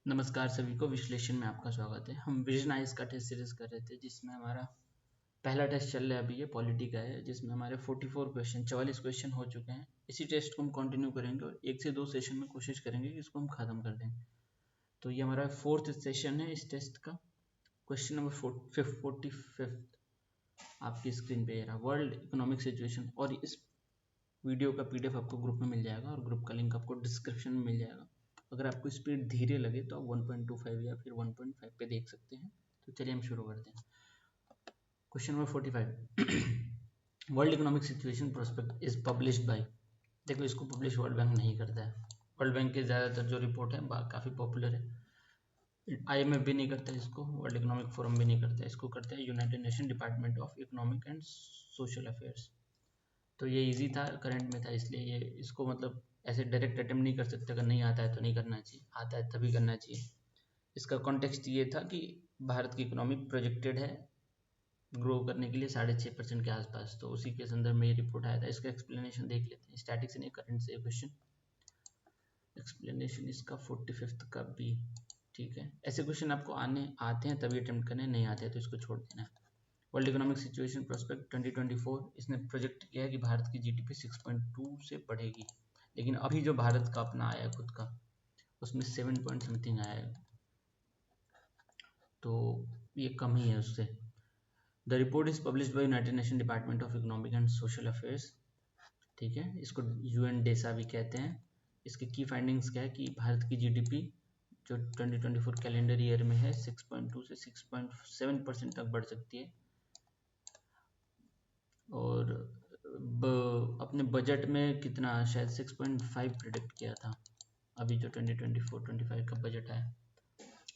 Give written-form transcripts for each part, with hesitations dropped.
नमस्कार सभी को, विश्लेषण में आपका स्वागत है। हम विजन आइज का टेस्ट सीरीज कर रहे थे, जिसमें हमारा पहला टेस्ट चल रहा है अभी, ये पॉलिटी का है, जिसमें हमारे 44 क्वेश्चन हो चुके हैं। इसी टेस्ट को हम कंटिन्यू करेंगे और 1 से 2 सेशन में कोशिश करेंगे कि इसको हम खत्म कर दें। तो ये हमारा 4th सेशन है इस टेस्ट का। क्वेश्चन नंबर 45 आपकी स्क्रीन पे रहा, वर्ल्ड इकोनॉमिक सिचुएशन। और इस वीडियो का PDF आपको ग्रुप में मिल जाएगा और ग्रुप का लिंक आपको डिस्क्रिप्शन में मिल जाएगा। अगर आपको स्पीड धीरे लगे तो आप 1.25 या फिर 1.5 पे देख सकते हैं। तो चलिए हम शुरू करते हैं। Question number 45, world economic situation prospect is published by. देखो, इसको पब्लिश वर्ल्ड बैंक नहीं करता है। वर्ल्ड बैंक के ज़्यादातर जो रिपोर्ट है काफ़ी पॉपुलर है। IMF भी नहीं करता है इसको, वर्ल्ड इकोनॉमिक फोरम भी नहीं करता है इसको, करता है United nation department of economic and social affairs. तो ये इजी था, करंट में था, इसलिए ये इसको मतलब ऐसे डायरेक्ट अटेम्प्ट नहीं कर सकते। अगर नहीं आता है तो नहीं करना चाहिए, आता है तभी करना चाहिए। इसका कॉन्टेक्स्ट ये था कि भारत की इकोनॉमी प्रोजेक्टेड है ग्रो करने के लिए 6.5% के आसपास, तो उसी के संदर्भ में ये रिपोर्ट आया था। इसका एक्सप्लेनेशन देख लेते हैं, स्टैटिक से नहीं, करंट से क्वेश्चन। एक्सप्लेनेशन इसका 45 का भी ठीक है। ऐसे क्वेश्चन आपको आते हैं तभी अटेम्प्ट करने, नहीं आते हैं तो इसको छोड़ देना है। वर्ल्ड इकोनॉमिक सिचुएशन प्रोस्पेक्ट 2024, इसने प्रोजेक्ट किया है कि भारत की GDP 6.2 से बढ़ेगी, लेकिन अभी जो भारत का अपना आया है खुद का, उसमें 7 पॉइंट समथिंग आया है, तो ये कम ही है उससे। The report is published by United nation department of economic and social affairs. ठीक है, इसको UN डेसा भी कहते हैं। इसके की फाइंडिंग्स क्या है कि भारत की GDP जो 2024 कैलेंडर ईयर में है 6.2 से 6.7% तक बढ़ सकती है। और अपने बजट में कितना, शायद 6.5 प्रिडिक्ट किया था अभी जो 2024-25 का बजट आया।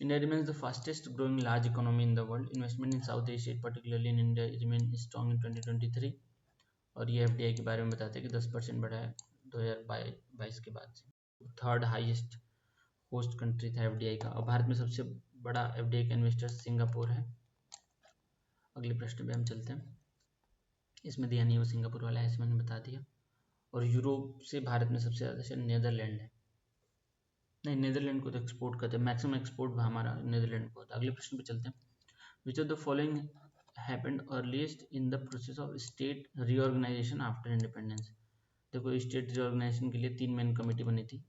India remains the fastest growing large economy in the world. Investment in south Asia particularly in India remain strong in 2023। और ये FDI के बारे में बताते हैं कि 10% बढ़ा है 2022 के बाद से। थर्ड हाईएस्ट होस्ट कंट्री था FDI का, और भारत में सबसे बड़ा FDI का इन्वेस्टर सिंगापुर है। अगले प्रश्न पे हम चलते हैं। इसमें दिया नहीं, वो सिंगापुर वाला है, इसमें मैंने बता दिया। और यूरोप से भारत में सबसे ज़्यादा शायद नेदरलैंड है। नहीं, नेदरलैंड को तो एक्सपोर्ट करते हैं, मैक्सिमम एक्सपोर्ट हमारा नेदरलैंड को होता है। अगले प्रश्न पे चलते हैं। Which of the following happened earliest in the process of state reorganisation after independence. देखो, स्टेट रीऑर्गेनाइजेशन के लिए 3 मेन कमेटी बनी थी।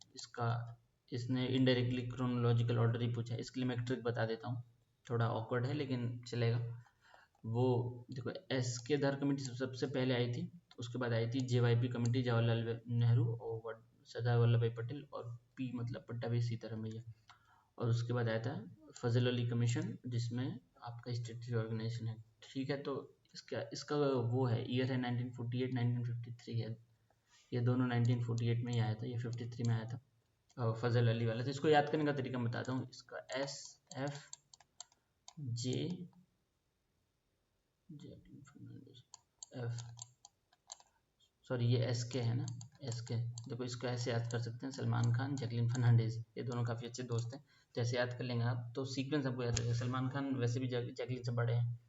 इसने इनडायरेक्टली क्रोनोलॉजिकल ऑर्डर ही पूछा है। इसके लिए मैं एक ट्रिक बता देता हूँ, थोड़ा ऑकवर्ड है लेकिन चलेगा। वो देखो, SK धर कमेटी सबसे पहले आई थी, उसके बाद आई थी JYP कमेटी, जवाहरलाल नेहरू और सरदार वल्लभ भाई पटेल, और P मतलब पट्टाभी सीतारामैया। और उसके बाद आया था फजल अली कमीशन, जिसमें आपका स्टेट ऑर्गेनाइजेशन है। ठीक है, तो इसका वो है ईयर है 1948, 1953 है। ये दोनों 1948 में ही आया था, ये 53 में आया था फजल अली वाला। तो इसको याद करने का तरीका मैं बताता हूँ। इसका SFJ सॉरी, ये SK है ना, SK। देखो, इसको ऐसे याद कर सकते हैं, सलमान खान, जैकलिन फर्नांडिस, ये दोनों काफ़ी अच्छे दोस्त हैं। तो ऐसे याद कर लेंगे आप, तो सीक्वेंस आपको याद रहेगा। सलमान खान वैसे भी जैकलिन से बड़े हैं,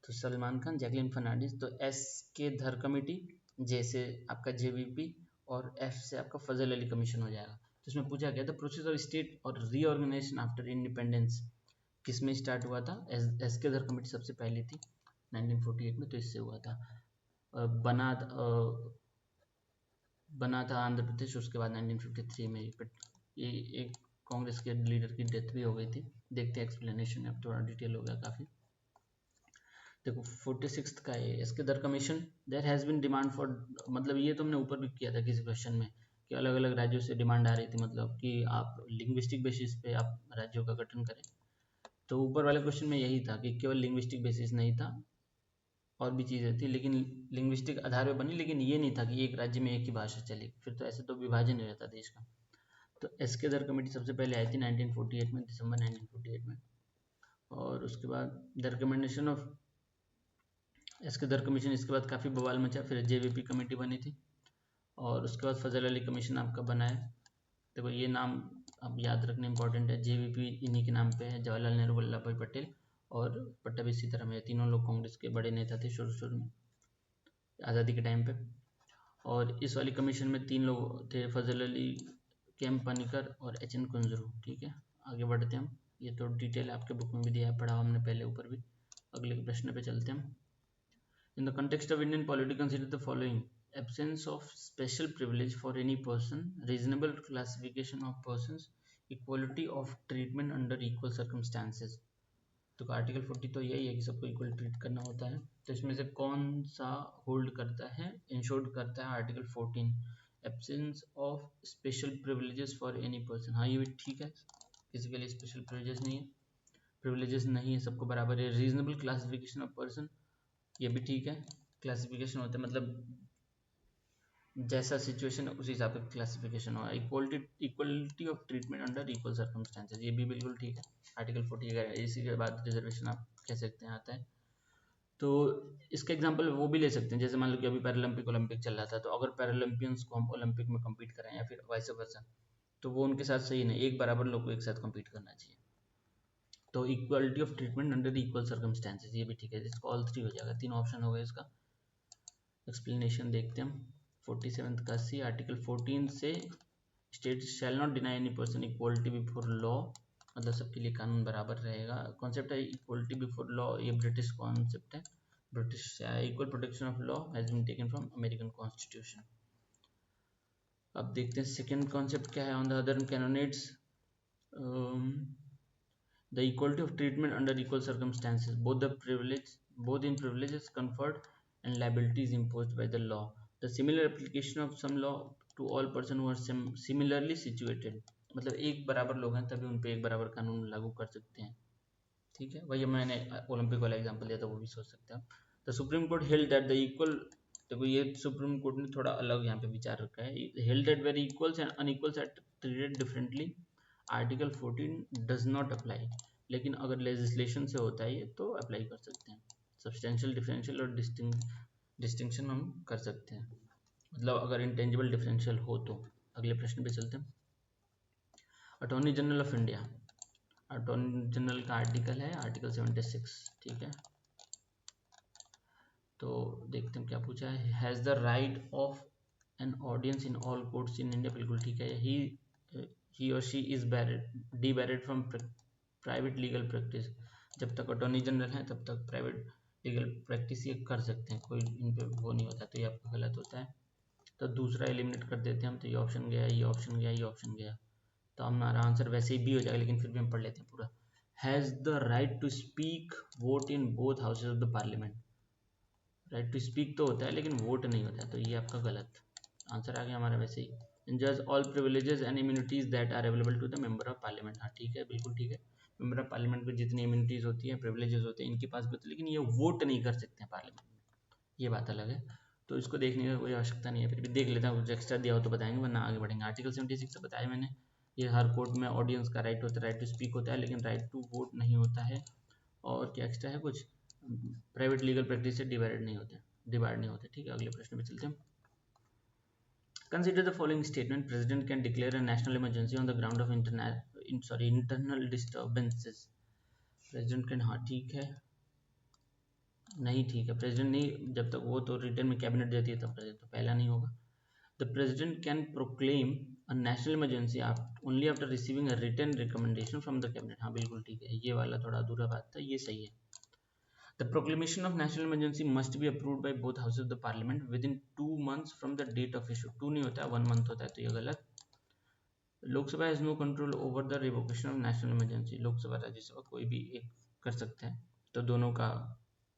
तो सलमान खान, जैकलिन फर्नांडिस। तो SK धर कमेटी, J से आपका JVP, और F से आपका फजल अली कमीशन हो जाएगा। तो इसमें पूछा गया था प्रोसेस ऑफ स्टेट और रीऑर्गेनाइजेशन आफ्टर इंडिपेंडेंस किस में स्टार्ट हुआ था। SK धर कमेटी सबसे पहली थी 1948 में, तो इससे हुआ था। बना था आंध्र प्रदेश, उसके बाद 1953 में ये एक कांग्रेस के लीडर की डेथ भी हो गई थी। देखते हैं एक्सप्लेनेशन, अब थोड़ा डिटेल हो गया काफ़ी। देखो, 46 का है, इसके Dar commission there has been demand for, मतलब ये तो हमने ऊपर भी किया था किसी क्वेश्चन में कि अलग अलग राज्यों से डिमांड आ रही थी, मतलब कि आप लिंग्विस्टिक बेसिस पे आप राज्यों का गठन करें। तो ऊपर वाले क्वेश्चन में यही था कि केवल लिंग्विस्टिक बेसिस नहीं था, और भी चीज़ें थी, लेकिन लिंग्विस्टिक आधार पे बनी, लेकिन ये नहीं था कि एक राज्य में एक ही भाषा चलेगी, फिर तो ऐसे तो विभाजन हो जाता देश का। तो SK धर कमेटी सबसे पहले आई थी 1948 में, दिसंबर 1948 में। और उसके बाद द रिकमेंडेशन ऑफ SK धर कमीशन, इसके बाद काफ़ी बवाल मचा, फिर JVP कमेटी बनी थी, और उसके बाद फजल अली कमीशन आपका बना है। देखो, ये नाम अब याद रखना इंपॉर्टेंट है, JVP इन्हीं के नाम पे है, जवाहरलाल नेहरू, वल्लभ भाई पटेल और पट्टाभी सीतारामैया, तीनों लोग कांग्रेस के बड़े नेता थे शुरू में, आज़ादी के टाइम पे। और इस वाली कमीशन में 3 लोग थे, फजल अली, KM पनिकर और HN कुंजरू। ठीक है, आगे बढ़ते हैं हम, ये तो डिटेल आपके बुक में भी दिया है, पढ़ा हमने पहले ऊपर भी। अगले प्रश्न पे चलते हैं हम। In the context of Indian polity, consider the following: absence of special privilege for any person, reasonable classification of persons, equality of treatment under equal circumstances। तो आर्टिकल 40 तो यही है कि सबको इक्वल ट्रीट करना होता है। तो इसमें से कौन सा होल्ड करता है, इंश्योर्ड करता है article 14, absence of special privileges for any person. हाँ ये भी ठीक है, किसी के लिए स्पेशल प्रिविलेजेस नहीं है, सबको बराबर है। रीजनेबल क्लासिफिकेशन ऑफ पर्सन, ये भी ठीक है, क्लासिफिकेशन होता है मतलब जैसा सिचुएशन है उस हिसाब से क्लासिफिकेशन होगा। Equality of treatment under equal circumstances, ये भी बिल्कुल ठीक है। आर्टिकल 40 इसी के बाद रिजर्वेशन आप कह सकते हैं आता है। तो इसका एग्जांपल वो भी ले सकते हैं, जैसे मान लो कि अभी पैरालंपिक ओलंपिक चल रहा था, तो अगर पैरालंपियंस को हम ओलंपिक में कम्पीट करें या फिर वाइस वर्सा, तो वो उनके साथ सही नहीं, एक बराबर लोग को एक साथ कम्पीट करना चाहिए। तो equality of treatment under equal circumstances, ये भी ठीक है, इसका ऑल 3 हो जाएगा, 3 ऑप्शन हो गए इसका। एक्सप्लेनेशन देखते हैं हम। 47 का सी, आर्टिकल 14 से state shall not deny any person equality before law, मतलब सबके लिए कानून बराबर रहेगा। कॉन्सेप्ट है इक्वलिटी बिफोर लॉ, ये ब्रिटिश कॉन्सेप्ट है, British equal protection of law has been taken from American constitution. अब देखते हैं सेकेंड कॉन्सेप्ट क्या है। On the other canonets, the equality of treatment under equal circumstances, both in privileges conferred and liabilities imposed by the law, the similar application of some law to all person who are similarly situated, मतलब एक बराबर लोग हैं तभी उन पे एक बराबर कानून लागू कर सकते हैं। ठीक है, वही मैंने ओलंपिक वाला एग्जांपल दिया था, वो भी सोच सकते हैं। The supreme court held that the equal, देखो ये सुप्रीम कोर्ट ने थोड़ा अलग यहाँ पे विचार रखा है, held that where equals and unequals are treated differently, article 14 does not apply. लेकिन अगर लेजिस्लेशन से होता है ये तो अप्लाई कर सकते हैं। सब्सटेंशियल डिफरेंशियल और डिस्टिंक्शन हम कर सकते हैं, मतलब अगर इंटेंजिबल डिफरेंशियल हो तो। अगले प्रश्न पे चलते हैं। Attorney general of India, attorney general का आर्टिकल है आर्टिकल 76, ठीक है। तो देखते हैं क्या पूछा है। Has the right of an audience in all courts in India, बिल्कुल ठीक है। He or she is debarred from private legal practice, जब तक अटॉर्नी जनरल हैं तब तक प्राइवेट लीगल प्रैक्टिस ये कर सकते हैं, कोई इन पे वो नहीं होता, तो ये आपका गलत होता है। तो दूसरा एलिमिनेट कर देते हैं हम, तो ये ऑप्शन गया, ये ऑप्शन गया, ये ऑप्शन गया, तो हमारा आंसर वैसे ही बी हो जाएगा, लेकिन फिर भी हम पढ़ लेते हैं पूरा। Has the right to speak vote in both houses of the parliament, right to speak तो होता है लेकिन वोट नहीं होता है, तो ये आपका गलत आंसर आ गया हमारा वैसे ही। enjoys all privileges and immunities that are available to the member of parliament, हाँ ठीक है, बिल्कुल ठीक है। मेंबर ऑफ पार्लियामेंट को जितनी इम्यूनिटीज होती है, प्रिविलेजेस होते हैं, इनके पास भी होते हैं, लेकिन ये वोट नहीं कर सकते हैं पार्लियामेंट में, ये बात अलग है। तो इसको देखने की कोई आवश्यकता नहीं है, फिर भी देख लेता हूँ, कुछ एक्स्ट्रा दिया हो तो बताएंगे, वरना आगे बढ़ेंगे। आर्टिकल 76 से बताया मैंने, ये हर कोर्ट में ऑडियंस का राइट होता है, राइट टू स्पीक होता है, लेकिन राइट टू वोट नहीं होता है। और क्या एक्स्ट्रा है कुछ, प्राइवेट लीगल प्रैक्टिस से डिवाइड नहीं होते। ठीक है, अगले प्रश्न पे चलते हैं। Consider the following statement: President can declare a national emergency on the ground of internal disturbances. President can, हाँ ठीक है, नहीं ठीक है, प्रेसिडेंट नहीं, जब तक वो तो रिटर्न में कैबिनेट देती है तब प्रेसिडेंट, तो पहला नहीं होगा। The president can proclaim a national emergency only after receiving a written recommendation from the cabinet, हाँ बिल्कुल ठीक है, ये वाला थोड़ा अधूरा बात था, ये सही है। The proclamation of national emergency must be approved by both houses of the parliament within 2 months from the date of issue. 2 नहीं होता है, 1 month होता है, तो ये गलत। Lok Sabha has no control over the revocation of national emergency, Lok Sabha Rajya Sabha कोई भी एक कर सकते हैं, तो दोनों का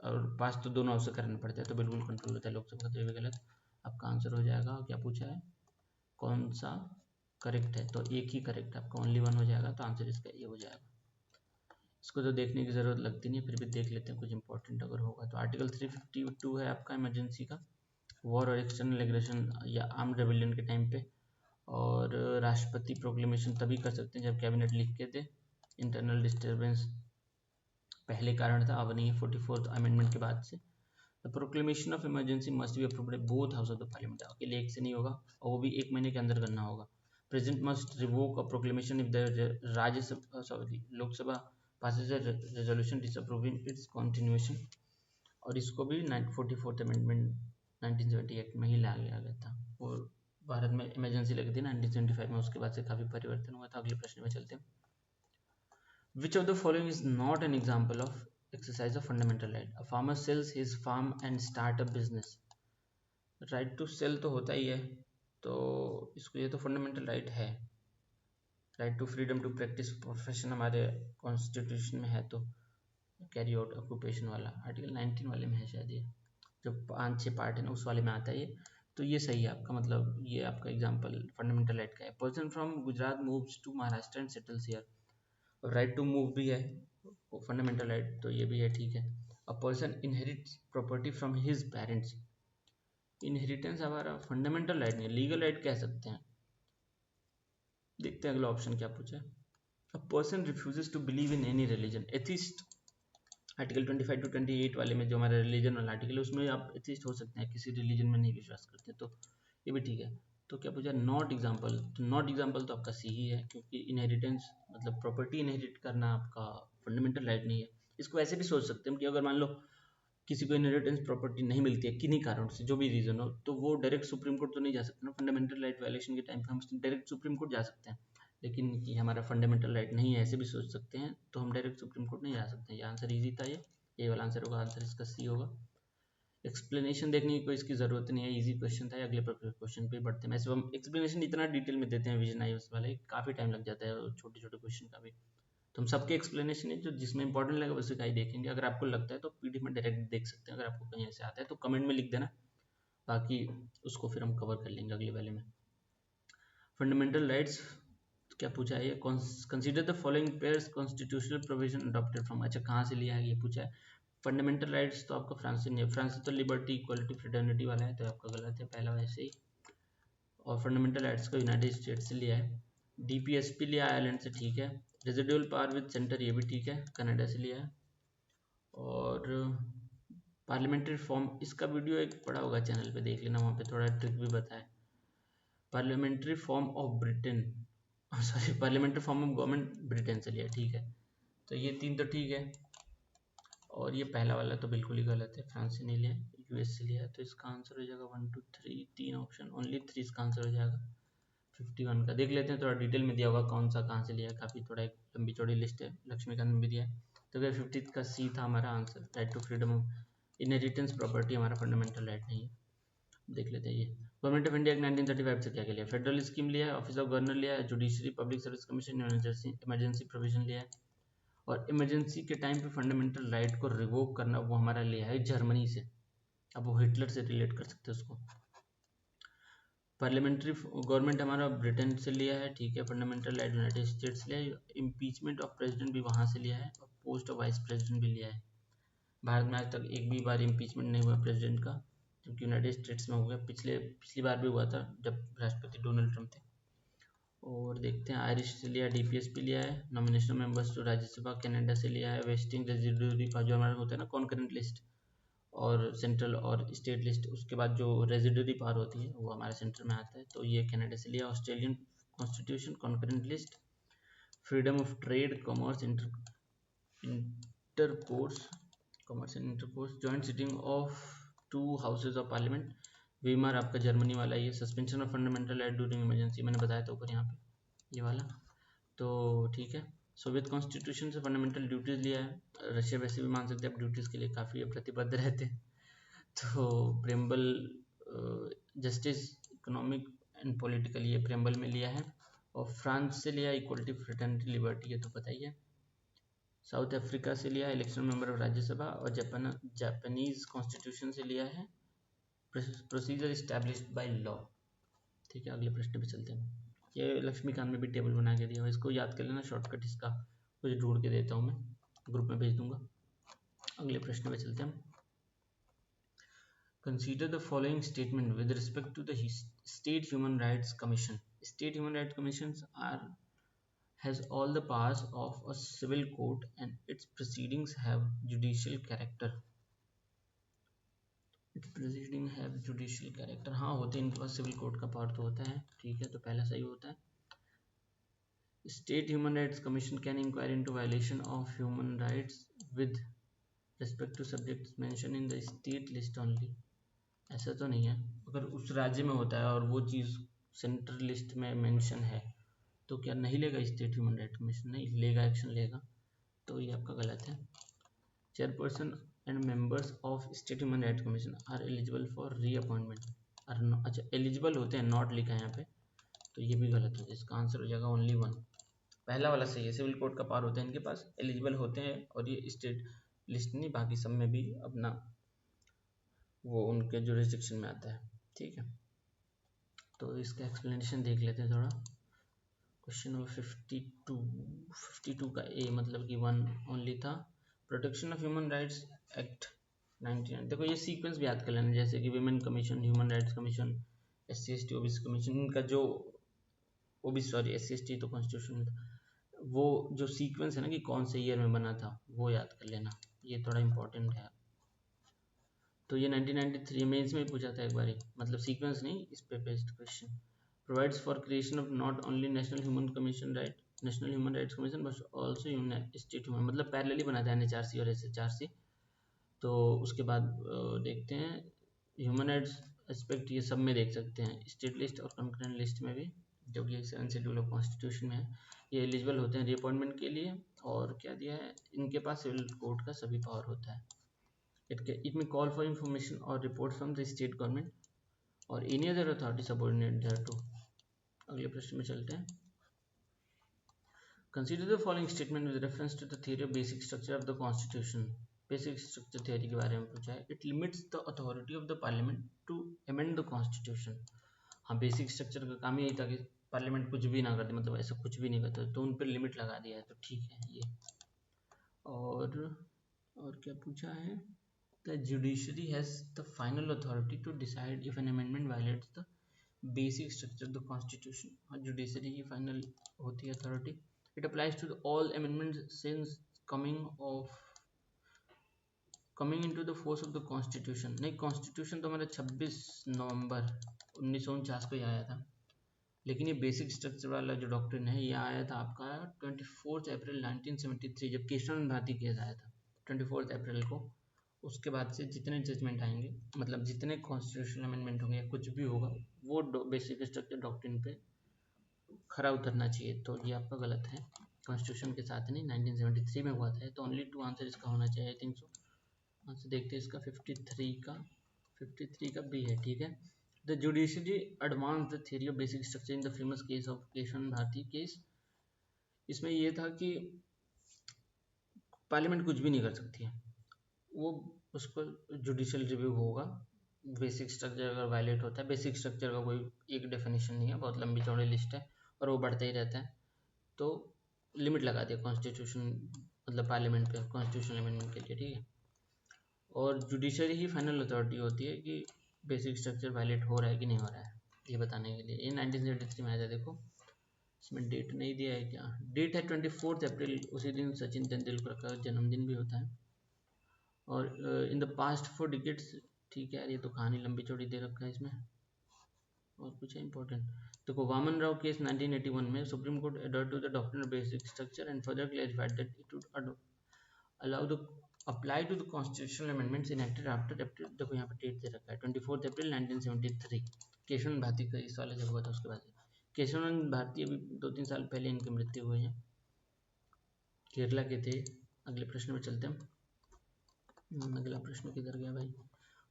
और पास तो दोनों हाउस से करना पड़ता है, तो बिल्कुल कंट्रोल होता है लोकसभा का, तो ये भी गलत। आपका आंसर हो जाएगा, क्या पूछा है, कौन सा करेक्ट है, तो एक ही करेक्ट है आपका, ओनली 1 हो जाएगा, तो आंसर इसका ये हो जाएगा। इसको तो देखने की ज़रूरत लगती नहीं, फिर भी देख लेते हैं कुछ इंपॉर्टेंट अगर होगा तो। आर्टिकल 352 है आपका इमरजेंसी का, वॉर और एक्सटर्नल एग्रेशन या आर्म रेबेलियन के टाइम पे, और राष्ट्रपति प्रोक्लेमेशन तभी कर सकते हैं जब कैबिनेट लिख के दे। इंटरनल डिस्टर्बेंस पहले कारण था, अब नहीं, 44th अमेंडमेंट के बाद से। The proclamation of emergency must be approved by both house of the parliament, अकेले एक से नहीं होगा, और वो भी 1 महीने के अंदर करना होगा। President must revoke a proclamation if the Rajya Sabha Lok Sabha passes a resolution disapproving its continuation, और इसको भी 44th अमेंडमेंट 1978 में ही लाया गया था, और भारत में इमरजेंसी लगी थी 1975 में, उसके बाद से काफ़ी परिवर्तन हुआ था। अगले प्रश्न में चलते हैं। Which of the following is not an example of exercise of fundamental right? A farmer sells his farm and start a business. Right to sell तो होता ही है, तो इसको ये तो फंडामेंटल राइट है। Right to freedom to practise profession हमारे कॉन्स्टिट्यूशन में है, तो कैरी आउट ऑक्यूपेशन वाला आर्टिकल 19 वाले में है शायद, ये जो 5-6 पार्ट है ना उस वाले में आता है ये। तो ये सही है आपका, मतलब ये आपका एग्जांपल फंडामेंटल राइट का है। Person from Gujarat moves to Maharashtra and settles here, और राइट टू मूव भी है फंडामेंटल राइट, तो ये भी है, ठीक है। A person inherits property from his parents, inheritance हमारा फंडामेंटल राइट नहीं, लीगल राइट कह सकते हैं। देखते हैं अगला ऑप्शन क्या पूछा है। A person refuses to believe in any religion, atheist, article 25 to 28 वाले में जो हमारा रिलीजन वाला आर्टिकल है उसमें आप एथिस्ट हो सकते हैं, किसी रिलीजन में नहीं विश्वास करते, तो ये भी ठीक है। तो क्या पूछा, नॉट एग्जाम्पल, तो नॉट एग्जाम्पल तो आपका सी ही है, क्योंकि इनहेरिटेंस मतलब प्रॉपर्टी इनहेरिट करना आपका फंडामेंटल राइट नहीं है। इसको ऐसे भी सोच सकते हैं कि अगर मान लो किसी को इनहेरिटेंस प्रॉपर्टी नहीं मिलती है किन्हीं कारण से, जो भी रीजन हो, तो वो डायरेक्ट सुप्रीम कोर्ट तो नहीं जा सकते ना, फंडामेंटल राइट वायलेशन के टाइम पे हम डायरेक्ट सुप्रीम कोर्ट जा सकते हैं, लेकिन ये हमारा फंडामेंटल राइट नहीं है ऐसे भी सोच सकते हैं, तो हम डायरेक्ट सुप्रीम कोर्ट नहीं जा सकते। ये आंसर ईजी था, ये वाला आंसर होगा, आंसर इसका सी होगा। एक्सप्लेनेशन देखने की कोई इसकी जरूरत नहीं है, इजी क्वेश्चन था। अगले क्वेश्चन पे बढ़ते हैं। वैसे हम एक्सप्लेनेशन इतना डिटेल में देते हैं विजन आई वाले, काफी टाइम लग जाता है छोटे छोटे क्वेश्चन का भी, तो हम सबके एक्सप्लेनेशन है जो जिसमें इंपॉर्टेंट लगे उसे का ही देखेंगे। अगर आपको लगता है तो पीडीएफ में डायरेक्ट देख सकते हैं, अगर आपको कहीं ऐसे आता है तो कमेंट में लिख देना, बाकी उसको फिर हम कवर कर लेंगे अगले वाले में। फंडामेंटल राइट्स क्या पूछा है, ये consider the following pairs constitutional provision adopted from, अच्छा कहाँ से लिया है ये पूछा है। फंडामेंटल राइट्स तो आपका फ्रांस से नहीं है, फ्रांस से तो लिबर्टी इक्वलिटी फ्रेटर्निटी वाला है, तो आपका गलत है पहला वैसे ही। और फंडामेंटल राइट्स को यूनाइटेड स्टेट्स से लिया है। डीपीएसपी लिया आयरलैंड से, ठीक है। रेजिडुअल पावर विद सेंटर, ये भी ठीक है, कनाडा से लिया है। और पार्लियामेंट्री फॉर्म, इसका वीडियो एक पड़ा होगा चैनल पे, देख लेना, वहाँ पे थोड़ा ट्रिक भी बताया। Parliamentary form of Britain, sorry parliamentary form of government Britain से लिया, ठीक है। तो ये 3 तो ठीक है, और ये पहला वाला तो बिल्कुल ही गलत है, फ्रांस से नहीं लिया, यूएस से लिया है। तो इसका आंसर हो जाएगा 1 2 3, 3 ऑप्शन, ओनली 3 इसका आंसर हो जाएगा। 51 का देख लेते हैं, थोड़ा डिटेल में दिया होगा कौन सा कहाँ से लिया है, काफ़ी थोड़ा एक लंबी चौड़ी लिस्ट है, लक्ष्मीकांत में भी दिया है। तो फिर 50 का सी था हमारा answer, right to freedom of inheritance property हमारा फंडामेंटल राइट नहीं है। देख लेते हैं ये गवर्नमेंट ऑफ इंडिया 1935 से क्या क्या लिया, फेडरल स्कीम लिया है, ऑफिस ऑफ गवर्नर लिया है, judiciary public service commission, emergency provision लिया है। और इमरजेंसी के टाइम पे फंडामेंटल राइट को रिवोक करना वो हमारा लिया है जर्मनी से, अब वो हिटलर से रिलेट कर सकते हैं उसको। पार्लियामेंट्री गवर्नमेंट हमारा ब्रिटेन से लिया है, ठीक है। फंडामेंटल राइट यूनाइटेड स्टेट्स लिया है, इम्पीचमेंट ऑफ प्रेसिडेंट भी वहाँ से लिया है, और पोस्ट ऑफ वाइस प्रेसिडेंट भी लिया है। भारत में आज तक एक भी बार इम्पीचमेंट नहीं हुआ प्रेसिडेंट का, क्योंकि यूनाइटेड स्टेट्स में हो गया, पिछली बार भी हुआ था जब राष्ट्रपति डोनाल्ड ट्रंप थे। और देखते हैं, आयरिश से लिया, डीपीएसपी लिया है, nomination members to Rajya Sabha Canada से लिया है, वेस्टिंग रेजिडुअरी का जो हमारा होता है ना कॉन्करेंट लिस्ट और सेंट्रल और स्टेट लिस्ट, उसके बाद जो रेजिडरी पावर होती है वो हमारे सेंटर में आता है, तो ये कनाडा से लिया। Australian constitution concurrent list, freedom of trade, commerce, intercourse, commerce and intercourse, joint sitting of 2 houses of parliament, Weimar आपका जर्मनी वाला, ये suspension of fundamental right during emergency मैंने बताया था ऊपर यहाँ पे, ये वाला, तो ठीक है। सोवियत कॉन्स्टिट्यूशन से फंडामेंटल ड्यूटीज लिया है, रशिया वैसे भी मान सकते हैं आप ड्यूटीज के लिए काफ़ी प्रतिबद्ध रहते हैं। तो preamble justice, economic and political, ये प्रेम्बल में लिया है। और फ्रांस से लिया इक्वलिटी फ्रेटर्निटी लिबर्टी, ये तो पता ही है। साउथ अफ्रीका से लिया इलेक्शन मेंबर ऑफ राज्यसभा, और जापानीज कॉन्स्टिट्यूशन से लिया है प्रोसीजर इस्टेब्लिश्ड बाय लॉ, ठीक है। अगले प्रश्न पे चलते हैं। ये लक्ष्मीकांत में भी टेबल बना के दिया हुआ, इसको याद कर लेना, शॉर्टकट इसका कुछ ढूंढ के देता हूँ मैं, ग्रुप में भेज दूंगा। अगले प्रश्न पे चलते हैं। Consider the following statement with respect to the State Human Rights Commission. State Human Rights Commissions has all the powers of a civil court and its proceedings have judicial character. Its proceedings have judicial character. हाँ होते हैं इनके पास civil court का power तो होता है, ठीक है, तो पहला सही होता है। State Human Rights Commission can inquire into violation of human rights with respect to subjects mentioned in the state list only. ऐसा तो नहीं है, अगर उस राज्य में होता है और वो चीज़ सेंट्रल लिस्ट में मेंशन है तो क्या नहीं लेगा स्टेट ह्यूमन राइट कमीशन? नहीं लेगा, एक्शन लेगा। तो ये आपका गलत है। Chairperson and members of state human rights commission are eligible for reappointment. अच्छा, एलिजिबल होते हैं, नॉट लिखा है यहाँ पे, तो ये भी गलत है। इसका आंसर हो जाएगा ओनली वन। पहला वाला सही है, सिविल कोड का पावर होता है इनके पास, एलिजिबल होते हैं, और ये स्टेट लिस्ट नहीं, बाकी सब में भी अपना वो उनके जुरिस्डिक्शन में आता है। ठीक है, तो इसका एक्सप्लेनेशन देख लेते हैं थोड़ा। क्वेश्चन नंबर 52 का ए मतलब कि वन ओनली था। Protection of human rights act 99। देखो ये सीक्वेंस भी याद कर लेना, जैसे कि women commission, human rights commission, SC ST OBC commission, इनका जो OBC सॉरी SC ST तो कॉन्स्टिट्यूशन था, वो जो सीक्वेंस है ना कि कौन से ईयर में बना था, वो याद कर लेना, ये थोड़ा इंपॉर्टेंट है। तो ये 1993 में इसमें पूछा था एक बार, मतलब सीक्वेंस नहीं, इस पे based question. Provides for creation of not only national human commission right, national human rights commission, but also state human, मतलब पैरेलली बना था NHRC और SHRC। तो उसके बाद देखते हैं ह्यूमन राइट्स एस्पेक्ट, ये सब में देख सकते हैं, स्टेट लिस्ट और कंकरेंट लिस्ट में भी, जो कि 7 शेड्यूल ऑफ कॉन्स्टिट्यूशन में है। ये एलिजिबल होते हैं रीअपॉइंटमेंट के लिए, और क्या दिया है, इनके पास सिविल कोड का सभी पावर होता है। It may call for information or reports from the state government or any other authority subordinate thereto। अगले प्रश्न में चलते हैं। Consider the following statement with reference to the theory of basic structure of the constitution। Basic structure theory के बारे में पूछा है। It limits the authority of the parliament to amend the constitution। हाँ, बेसिक स्ट्रक्चर का काम यही था कि पार्लियामेंट कुछ भी ना करते, मतलब ऐसा कुछ भी नहीं करते, तो उन पर लिमिट लगा दिया है, तो ठीक है ये। और क्या पूछा है, the judiciary has the final authority to decide if an amendment violates the basic structure of the constitution। और judiciary की final होती है authority। It applies to all amendments since coming into the force of the constitution। नहीं, constitution तो हमारा 26 नवंबर 1949 को ही आया था, लेकिन ये बेसिक स्ट्रक्चर वाला जो डॉक्ट्रिन है ये आया था आपका 24 अप्रैल 1973, जब केशव भारती केस आया था 24 अप्रैल को। उसके बाद से जितने जजमेंट आएंगे, मतलब जितने कॉन्स्टिट्यूशनल अमेंडमेंट होंगे या कुछ भी होगा, वो बेसिक स्ट्रक्चर डॉक्ट्रिन पे खरा उतरना चाहिए। तो ये आपका गलत है, कॉन्स्टिट्यूशन के साथ नहीं, 1973 में हुआ था। तो ओनली टू आंसर इसका होना चाहिए, आई थिंक सो। आंसर देखते हैं इसका 53 का बी है। ठीक है, the judiciary advance the theory of basic structure in the famous case of Keshav Bharati case. इसमें ये था कि पार्लियामेंट कुछ भी नहीं कर सकती है, वो उस पर जुडिशियल रिव्यू होगा। बेसिक स्ट्रक्चर अगर वायलेट होता है, बेसिक स्ट्रक्चर का कोई एक डेफिनेशन नहीं है, बहुत लंबी चौड़ी लिस्ट है और वो बढ़ता ही रहता है, तो लिमिट लगा दिया कॉन्स्टिट्यूशन मतलब पार्लियामेंट पे कॉन्स्टिट्यूशनल अमेंडमेंट के लिए। ठीक है, और जुडिशरी ही फाइनल अथॉरिटी होती है कि बेसिक स्ट्रक्चर वायलेट हो रहा है कि नहीं हो रहा है, ये बताने के लिए। ये 1973 में आया था। देखो इसमें डेट नहीं दिया है, क्या डेट है 24 अप्रैल, उसी दिन सचिन तेंदुलकर का जन्मदिन भी होता है। और इन द पास्ट 4 डिकेट्स, ठीक है यार, ये तो कहानी लंबी चौड़ी दे रखा है इसमें, और कुछ है इंपॉर्टेंट। देखो वामन राव केस 1981 में Supreme Court adhered to the doctrine of basic structure and further clarified that it would allow the apply to the constitutional amendments enacted after April. देखो यहाँ पे डेट दे रखा है 24 अप्रैल 1973। केशव भारती का इस वाले जब हुआ था उसके बाद। केशव भारती अभी 2-3 साल पहले इनकी मृत्यु हुई है, केरला के थे। अगले प्रश्न में चलते हैं। अगला प्रश्न किधर गया भाई।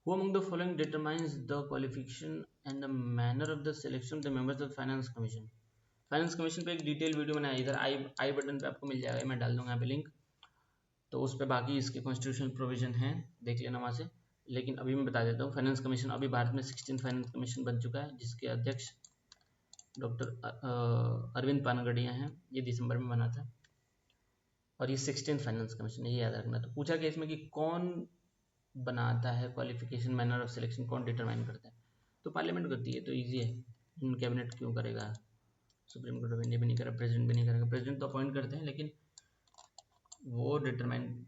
Who among the following determines the qualification and the manner of the selection of the members of Finance Commission? Finance commission पे एक डिटेल वीडियो बनाया, इधर आई बटन पे आपको मिल जाएगा, मैं डाल दूंगा यहाँ पे लिंक, तो उस पर बाकी इसके कॉन्स्टिट्यूशनल प्रोविजन हैं, देख लेना वहाँ से। लेकिन अभी मैं बता देता हूँ, फाइनेंस कमीशन अभी भारत में 16 फाइनेंस कमीशन बन चुका है, जिसके अध्यक्ष डॉक्टर अरविंद पानगड़िया हैं। ये दिसंबर में बना था, और ये 16 फाइनेंस कमीशन है, ये याद रखना। तो पूछा गया इसमें कि कौन बनाता है क्वालिफिकेशन, मैनर ऑफ सिलेक्शन कौन डिटरमाइन करता है, तो पार्लियामेंट करती है, तो इजी है। कैबिनेट क्यों करेगा, सुप्रीम कोर्ट ऑफ इंडिया भी नहीं करेगा, प्रेसिडेंट भी नहीं करेगा। प्रेसिडेंट तो अपॉइंट करते हैं, लेकिन वो डिटरमाइन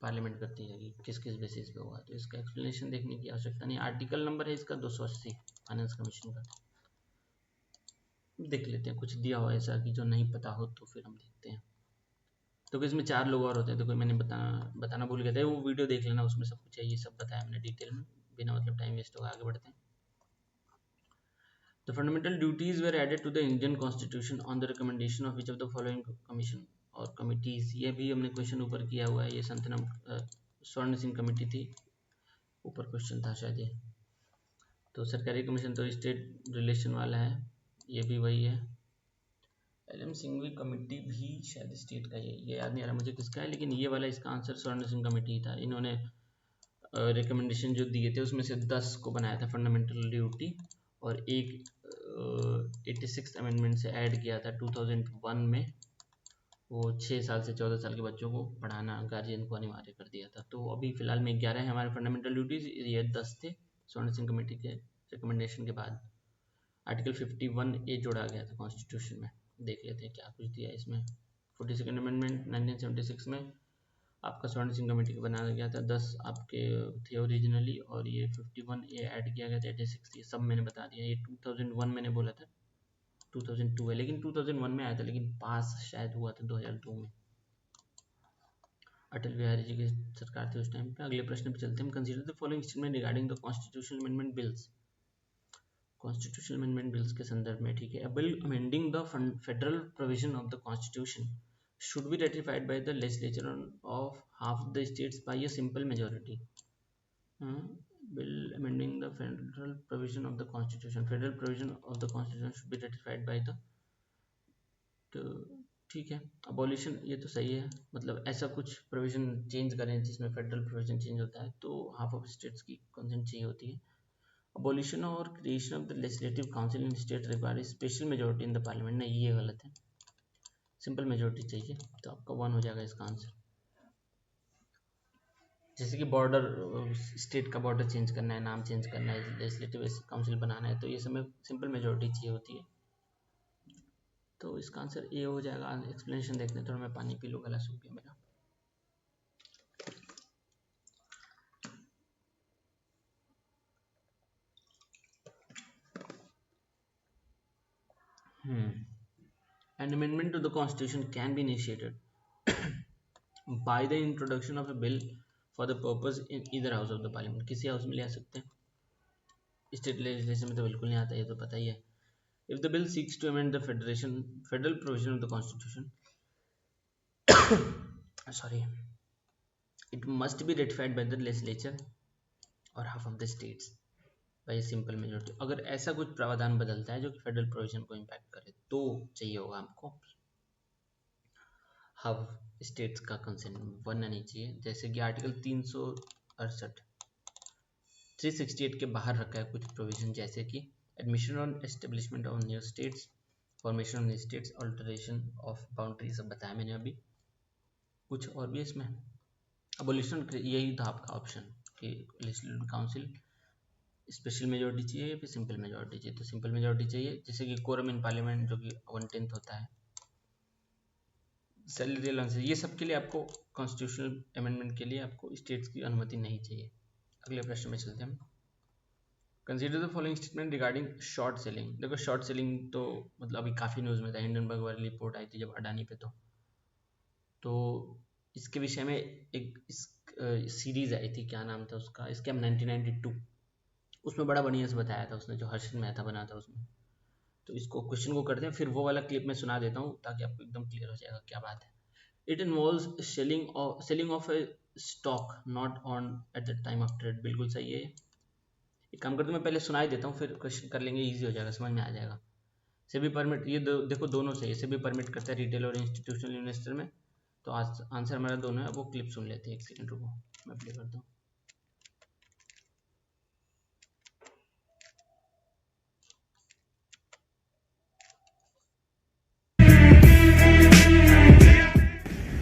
पार्लियामेंट करती है कि किस किस बेसिस पे होगा। तो इसका एक्सप्लेनेशन देखने की आवश्यकता नहीं। आर्टिकल नंबर है इसका 280 फाइनेंस कमीशन का, देख लेते हैं। कुछ दिया हो ऐसा कि जो नहीं पता हो तो फिर हम देखते हैं। तो इसमें 4 लोग और होते हैं, तो कोई मैंने बताना भूल गया था, वो वीडियो देख लेना, उसमें सब कुछ है, ये सब बताया मैंने डिटेल में, बिना मतलब टाइम वेस्ट होगा। आगे बढ़ते हैं। The fundamental duties were added to the Indian Constitution on the recommendation of which of the following commission? और कमिटीज, ये भी हमने क्वेश्चन ऊपर किया हुआ है, ये संतनम स्वर्ण सिंह कमेटी थी, ऊपर क्वेश्चन था शायद ये। तो सरकारी कमीशन तो स्टेट रिलेशन वाला है, ये भी वही है। एलएम सिंघवी कमेटी भी शायद स्टेट का ये याद नहीं आ रहा मुझे किसका है, लेकिन ये वाला इसका आंसर स्वर्ण सिंह कमेटी था। इन्होंने रिकमेंडेशन जो दिए थे उसमें से 10 को बनाया था फंडामेंटल ड्यूटी, और एक 86 अमेंडमेंट से ऐड किया था 2001 में, वो 6 साल से 14 साल के बच्चों को पढ़ाना गार्जियन को अनिवार्य कर दिया था। तो अभी फिलहाल में 11 है हमारे फंडामेंटल ड्यूटीज, ये 10 थे स्वर्ण सिंह कमेटी के रिकमेंडेशन के बाद। आर्टिकल 51A जोड़ा गया था कॉन्स्टिट्यूशन में, देख लेते हैं क्या कुछ दिया है इसमें। 42nd अमेंडमेंट 1976 में आपका स्वर्ण सिंह कमेटी को बनाया गया था, 10 आपके थे ओरिजिनली, और ये 51A ऐड किया गया था 86, ये सब मैंने बता दिया। ये 2001 मैंने बोला था, 2002 है, लेकिन 2001 में आया था, लेकिन पास शायद हुआ था 2002 में। अटल बिहारी जी की सरकार थी उस टाइम पे। अगले प्रश्न पे चलते हैं। Consider the following statement regarding the constitutional amendment bills. Constitutional amendment bills के संदर्भ में, ठीक है। अ bill amending the federal provision of the constitution should be ratified by the legislature of half the states by a simple majority. Bill amending the federal provision of the constitution, federal provision of the constitution should be ratified by the, तो ठीक है। Abolition, ये तो सही है, मतलब ऐसा कुछ प्रोविजन चेंज करें जिसमें फेडरल प्रोविजन चेंज होता है तो हाफ ऑफ स्टेट्स की कंसेंट चाहिए होती है। अबॉलिशन और creation of the legislative council in state require special majority in the parliament, नहीं ये गलत है, सिंपल मेजोरिटी चाहिए, तो आपका 1 हो जाएगा इसका आंसर। जैसे कि बॉर्डर, स्टेट का बॉर्डर चेंज करना है, नाम चेंज करना है, लेजिस्लेटिव काउंसिल बनाना है, तो ये समय सिंपल मेजोरिटी चाहिए होती है, तो इसका आंसर ए हो जाएगा। एक्सप्लेनेशन देखते हैं, थोड़ा मैं पानी पी लूँ, गला सूख गया मेरा। An amendment to the constitution can be initiated by the introduction of a bill for the purpose in either house of the parliament, किसी हाउस में ले आ सकते हैं, स्टेट लेजिस्लेशन में तो बिल्कुल नहीं आता, ये तो पता ही है। If the bill seeks to amend the federal provision of the constitution sorry, it must be ratified by the legislature or half of the states by a simple majority। अगर ऐसा कुछ प्रावधान बदलता है जो कि फेडरल प्रोविजन को impact करे तो चाहिए होगा हमको हाफ स्टेट्स का कंसेंट, वरना नहीं चाहिए। जैसे कि आर्टिकल 368 के बाहर रखा है कुछ प्रोविजन, जैसे कि admission on establishment of new states, formation of new states, alteration of boundary, सब बताया मैंने अभी। कुछ और भी इसमें अबोलिशन, यही था आपका ऑप्शन कि लेजिस्लेटिव काउंसिल स्पेशल मेजोरिटी चाहिए या फिर सिंपल मेजोरिटी चाहिए, तो सिंपल मेजोरिटी चाहिए। जैसे कि कोरम इन पार्लियामेंट जो कि 1/10 होता है, सैलरी अलाउंस, ये सब के लिए आपको कॉन्स्टिट्यूशनल अमेंडमेंट के लिए आपको स्टेट्स की अनुमति नहीं चाहिए। अगले प्रश्न में चलते हैं। Consider the following statement regarding short selling. देखो शॉर्ट सेलिंग तो मतलब अभी काफ़ी न्यूज़ में था, हिंडनबर्ग वाली रिपोर्ट आई थी जब अडानी पे, तो इसके विषय में एक सीरीज आई थी, क्या नाम था उसका, स्कैम 1992, उसमें बड़ा बढ़िया से बताया था उसने, जो हर्षद मेहता बना था उसमें। तो इसको क्वेश्चन को करते हैं, फिर वो वाला क्लिप में सुना देता हूँ ताकि आपको एकदम क्लियर हो जाएगा क्या बात है। It involves selling of A stock not on at the time of trade, बिल्कुल सही है। एक काम करते हैं, मैं पहले सुनाई देता हूँ, फिर क्वेश्चन कर लेंगे, ईजी हो जाएगा, समझ में आ जाएगा। सेबी परमिट, ये देखो दोनों सही है, सेबी परमिट करता है रिटेल और इंस्टीट्यूशनल इन्वेस्टर में, तो आंसर हमारा दोनों है। वो क्लिप सुन लेते हैं, एक सेकंड रुको, मैं प्ले करता हूँ।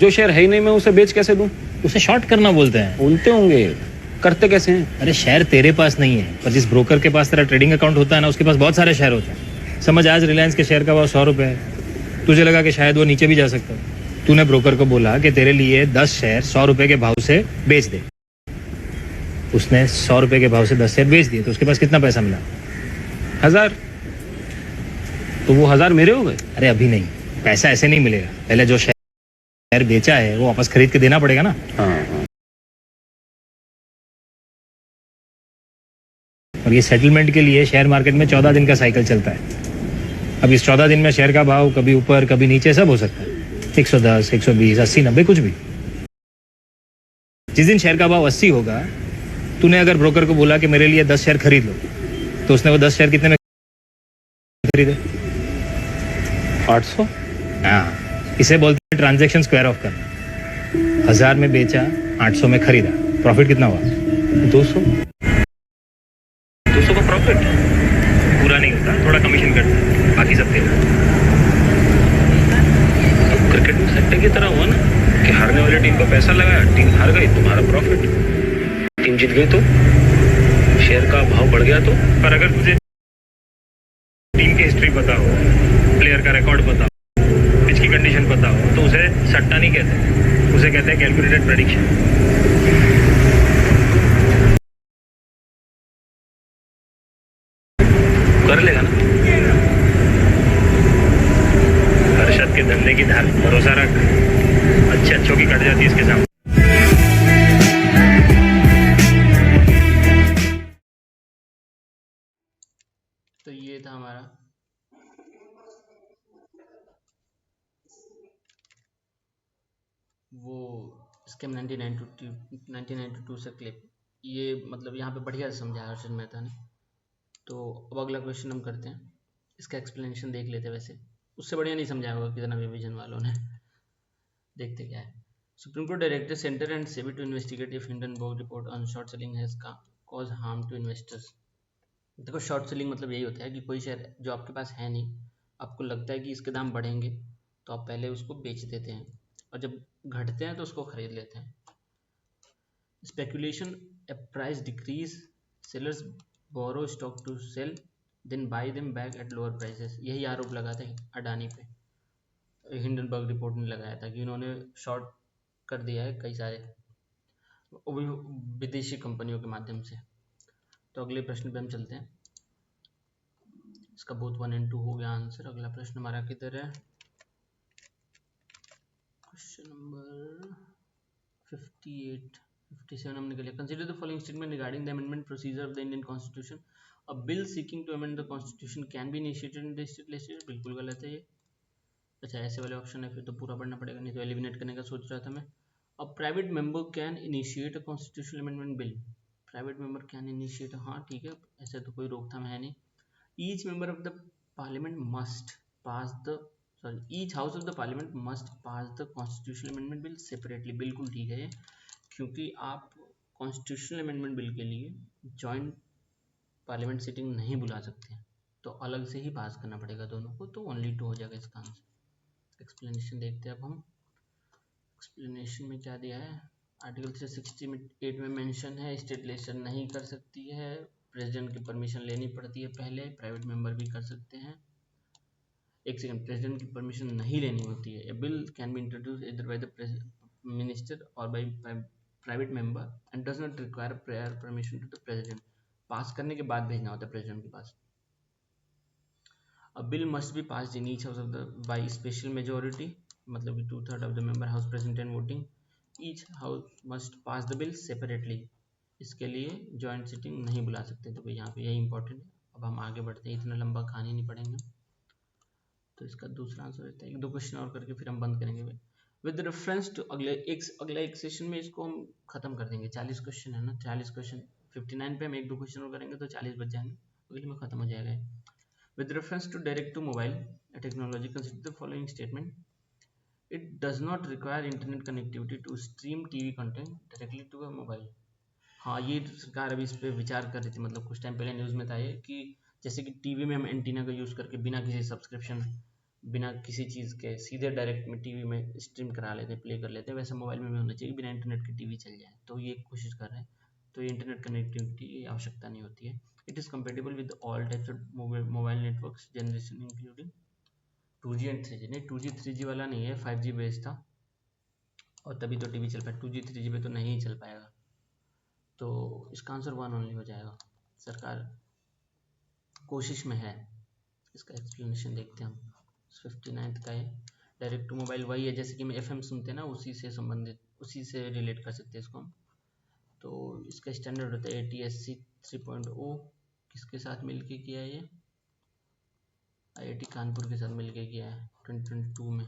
जो शेयर है ही नहीं मैं उसे बेच कैसे दूं? उसे शॉर्ट करना बोलते हैं। बोलते होंगे, करते कैसे हैं? अरे शेयर तेरे पास नहीं है, पर जिस ब्रोकर के पास तेरा ट्रेडिंग अकाउंट होता है ना, उसके पास बहुत सारे शेयर होते हैं। समझ, आज रिलायंस के शेयर का भाव 100 रुपए है, तुझे लगा कि शायद वो नीचे भी जा सकता है। तूने ब्रोकर को बोला कि तेरे लिए 10 शेयर 100 रुपए के भाव से बेच दे। उसने 100 रुपए के भाव से 10 शेयर बेच दिए, तो उसके पास कितना पैसा मिला? 1000। तो वो 1000 मेरे हो गए? अरे अभी नहीं, पैसा ऐसे नहीं मिलेगा, पहले जो शेयर बेचा है वो वापस खरीद के देना पड़ेगा ना। हाँ। और ये सेटलमेंट के लिए शेयर मार्केट में 14 दिन का साइकिल चलता है। अब इस 14 दिन में शेयर का भाव कभी ऊपर कभी नीचे सब हो सकता है। 110, 120, 80, 90 कुछ भी। जिस दिन शेयर का भाव 80 होगा, तूने अगर ब्रोकर को बोला कि मेरे लिए 10 शेयर खरीद लो, तो उसने वो 10 शेयर कितने में खरीदे? 800। हाँ, इसे बोलते हैं ट्रांजैक्शन स्क्वायर ऑफ करना। 1000 में बेचा, 800 में खरीदा, प्रॉफिट कितना हुआ? 200। 200 का प्रॉफिट पूरा नहीं होता, थोड़ा कमीशन कटता है, बाकी सब देगा। तो क्रिकेट में सट्टे की तरह हुआ ना कि हारने वाली टीम को पैसा लगाया, टीम हार गई, तुम्हारा प्रॉफिट। टीम जीत गई तो शेयर का भाव बढ़ गया तो। पर अगर तुझे टीम की हिस्ट्री पता हो, प्लेयर का रिकॉर्ड पता हो, पिच की कंडीशन पता हो, तो उसे सट्टा नहीं कहते, उसे कहते हैं कैलकुलेटेड प्रेडिक्शन। कर लेगा ना? हर्षद के धंधे की धार भरोसा रख, अच्छों की कट जाती है इसके सामने। तो ये था हमारा वो स्कैम 1992 से क्लिप। ये मतलब यहाँ पे बढ़िया समझाया हर्षद मेहता ने। तो अब अगला क्वेश्चन हम करते हैं, इसका एक्सप्लेनेशन देख लेते हैं। वैसे उससे बढ़िया नहीं समझाया होगा कितना विजन वालों ने। देखते क्या है। Supreme court directed centre and SEBI to investigate if Hindenburg report on short selling has cause harm to investors. देखो शॉर्ट सेलिंग मतलब यही होता है कि कोई शेयर जो आपके पास है नहीं, आपको लगता है कि इसके दाम बढ़ेंगे, तो आप पहले उसको बेच देते हैं, और जब घटते हैं तो उसको खरीद लेते हैं। Speculation, a price decrease, sellers borrow stock to sell then buy them back at lower prices. यही आरोप लगाते हैं अडानी पे, हिंडनबर्ग रिपोर्ट ने लगाया था कि उन्होंने शॉर्ट कर दिया है कई सारे, वो भी विदेशी कंपनियों के माध्यम से। तो अगले प्रश्न पे हम चलते हैं। इसका बोथ 1 और 2 हो गया आंसर। अगला प्रश्न हमारा किधर है? क्वेश्चन नंबर 57 हमने कर लिया। Consider the following statement regarding the amendment procedure of the Indian constitution. A bill seeking to amend the constitution can be initiated in the state legislature. बिल्कुल गलत है ये। अच्छा ऐसे वाले ऑप्शन है, फिर तो पूरा पढ़ना पड़ेगा, नहीं तो एलिमिनेट करने का सोच रहा था मैं। A private member can initiate a constitutional amendment bill. Private member can initiate, हाँ ठीक है, ऐसे तो कोई रोकथाम है नहीं। Each member of the parliament must pass the each house of the parliament must pass the constitutional amendment bill separately। बिल्कुल ठीक है ये, क्योंकि आप कॉन्स्टिट्यूशनल अमेंडमेंट बिल के लिए जॉइंट पार्लियामेंट सिटिंग नहीं बुला सकते, तो अलग से ही पास करना पड़ेगा दोनों को। तो ओनली 2 हो जाएगा इसका आंसर। एक्सप्लेनेशन देखते हैं अब हम। एक्सप्लेनेशन में क्या दिया है? आर्टिकल 368 में मेंशन है स्टेट लेजिस्लेचर नहीं कर सकती है, प्रेसिडेंट की परमिशन लेनी पड़ती है पहले, प्राइवेट मेंबर भी कर सकते हैं। एक सेकंड, प्रेसिडेंट की परमिशन नहीं लेनी होती है। A bill can be introduce either by the minister or by private member and does not require prior permission to the president. Pass करने के बाद भेजना होता है प्रेसिडेंट के पास। A bill must be passed in each house of the by special majority, मतलब कि 2/3 of the member house present and voting. Each house must pass the bill separately. इसके लिए जॉइंट सिटिंग नहीं बुला सकते, तो यहाँ पे यही इंपॉर्टेंट है। अब हम आगे बढ़ते हैं, इतना लंबा कहानी नहीं पढ़ेंगे। तो इसका दूसरा आंसर रहता है, 1-2 क्वेश्चन और करके फिर हम बंद करेंगे। विद रेफरेंस टू अगले एक सेशन में इसको हम खत्म कर देंगे। 40 क्वेश्चन है ना, 40 क्वेश्चन, 59 पे हम 1-2 क्वेश्चन और करेंगे तो 40 बच जाएंगे, अगले में खत्म हो जाएगा। With reference to direct to mobile technology, consider the following statement. It does not require internet connectivity to stream TV content directly to a mobile. हाँ, ये सरकार अभी इस पे विचार कर रही थी, मतलब कुछ टाइम पहले न्यूज़ में था ये कि जैसे कि टीवी में हम एंटीना का यूज़ करके बिना किसी सब्सक्रिप्शन, बिना किसी चीज़ के सीधे डायरेक्ट में टीवी में स्ट्रीम करा लेते हैं, प्ले कर लेते हैं, वैसे मोबाइल में भी होना चाहिए, बिना इंटरनेट के टीवी चल जाए। तो ये कोशिश कर रहे हैं, तो ये इंटरनेट कनेक्टिविटी की आवश्यकता नहीं होती है। It is compatible with all types of mobile networks generation including 2G and 3G। नहीं, 2G 3G वाला नहीं है, 5G बेस्ड था, और तभी तो टीवी चल पाया। 2G 3G पे तो नहीं चल पाएगा। तो इसका आंसर 1 ओनली हो जाएगा। सरकार कोशिश में है। इसका एक्सप्लेनेशन देखते हैं हम। 59 का है, डायरेक्ट टू मोबाइल वही है जैसे कि हम FM सुनते हैं ना, उसी से संबंधित, उसी से रिलेट कर सकते हैं इसको हम। तो इसका स्टैंडर्ड होता है ATSC 3.0। किसके साथ मिलके किया है ये? IIT कानपुर के साथ मिलके किया है 2022 में।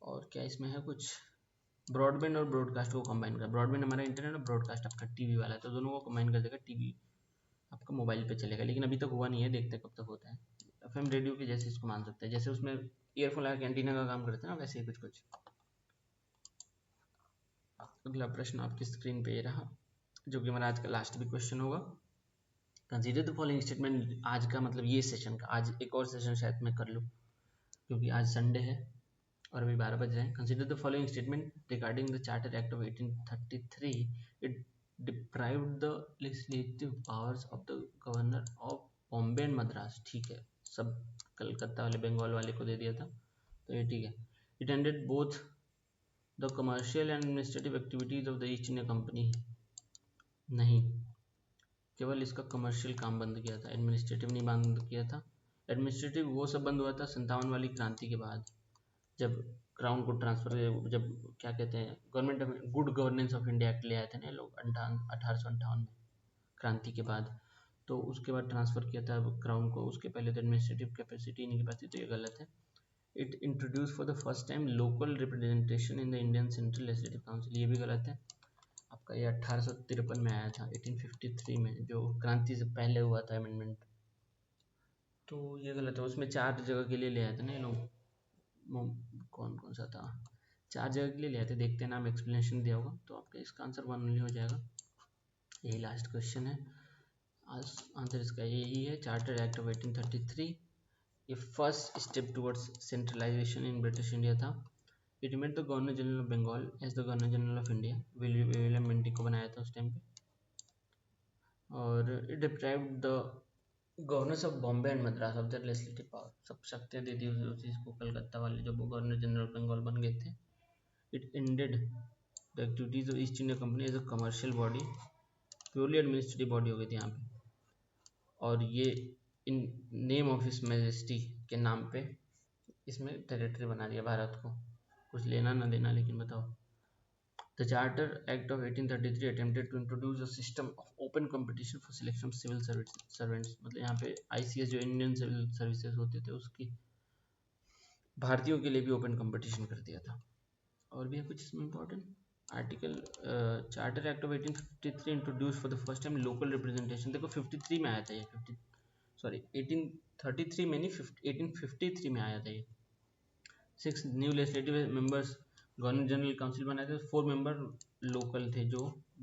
और क्या इसमें है कुछ, ब्रॉडबैंड और ब्रॉडकास्ट को कंबाइन कर, ब्रॉडबैंड हमारा इंटरनेट और ब्रॉडकास्ट आपका टीवी वाला है, तो दोनों को कंबाइन कर देगा, टीवी आपका मोबाइल पे चलेगा, लेकिन अभी तक हुआ नहीं है, देखते कब तक होता है। एफएम रेडियो के जैसे इसको मान सकते हैं, जैसे उसमें ईयरफोन लगा के एंटीना का काम करते हैं ना, वैसे ही कुछ कुछ। अगला प्रश्न आपकी स्क्रीन पे रहा, जो कि हमारा आज का लास्ट भी क्वेश्चन होगा। कंसीडर द फॉलोइंग स्टेटमेंट, आज का मतलब ये सेशन का, आज एक और सेशन शायद मैं कर लूँ क्योंकि आज संडे है और अभी 12 बज रहे हैं। Consider the following statement regarding the charter act of 1833, it deprived the legislative powers of the governor of Bombay and Madras. ठीक है, सब कलकत्ता वाले बंगाल वाले को दे दिया था, तो ये ठीक है। It ended both the commercial and administrative activities of the east India company. नहीं, केवल इसका कमर्शियल काम बंद किया था, एडमिनिस्ट्रेटिव नहीं बंद किया था। एडमिनिस्ट्रेटिव वो सब बंद हुआ था 57 वाली क्रांति के बाद, जब क्राउन को ट्रांसफर, जब क्या कहते हैं government of good governance of India act ले आए थे ना लोग 1858 में, क्रांति के बाद, तो उसके बाद ट्रांसफ़र किया था क्राउन को, उसके पहले तो एडमिनिस्ट्रेटिव कैपेसिटी नहीं की पाती, तो ये गलत है। It introduce for the first time local representation in the Indian central legislative council, ये भी गलत है। आपका ये 1853 में आया था, 1853 में, जो क्रांति से पहले हुआ था अमेंडमेंट, तो ये गलत है। उसमें 4 जगह के लिए ले आए थे ना ये लोग, कौन कौन सा था, 4 जगह के लिए ले आए थे, देखते हैं नाम एक्सप्लेनेशन दिया होगा, तो आपका इसका आंसर 1 ओनली हो जाएगा। यही लास्ट क्वेश्चन है, आंसर इसका यही है। चार्टर एक्ट ऑफ 1833 ये first step towards centralization in British India था। It made the governor general of Bengal as the governor general of India, William Bentinck को बनाया था उस टाइम पे। और it deprived the governors of Bombay and Madras of the legislative power, सब शक्तियाँ दे दी उस चीज़ को, कलकत्ता वाले जो गवर्नर जनरल बंगाल बन गए थे। It ended the activities of East India company as a commercial body, purely administrative body हो गई थी यहाँ पे, और ये in name of his majesty के नाम पे इसमें टेरिटरी बना दिया भारत को, कुछ लेना ना देना, लेकिन बताओ। The Charter Act of 1833 attempted to introduce a system of open competition for selection of civil servants, मतलब यहाँ पे ICS जो इंडियन सिविल सर्विसेज होते थे उसकी भारतीयों के लिए भी ओपन कंपटीशन कर दिया था। और भी है कुछ इसमें important article, charter act of 1853 introduce for the first time local representation, देखो 53 में आया था ये, 1833 में नहीं, 1853 में आया था ये। 6 new legislative members governor general council बनाए थे, 4 मेंबर लोकल थे जो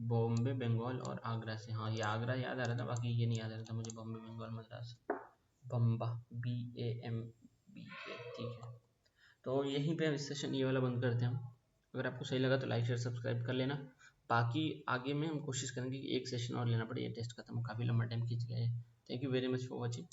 बॉम्बे, बंगाल और आगरा से। हाँ, ये आगरा याद आ रहा था, बाकी ये नहीं याद आ रहा था मुझे, बॉम्बे, बंगाल, मद्रास, बम्बा, BAMBA, ठीक है। तो यहीं पे हम इस सेशन ये वाला बंद करते हैं। अगर आपको सही लगा तो लाइक शेयर सब्सक्राइब कर लेना। बाकी आगे में हम कोशिश करेंगे कि एक सेशन और लेना पड़े, ये टेस्ट खत्म हो, काफ़ी लंबा टाइम खींच गया है। Thank you very much for watching.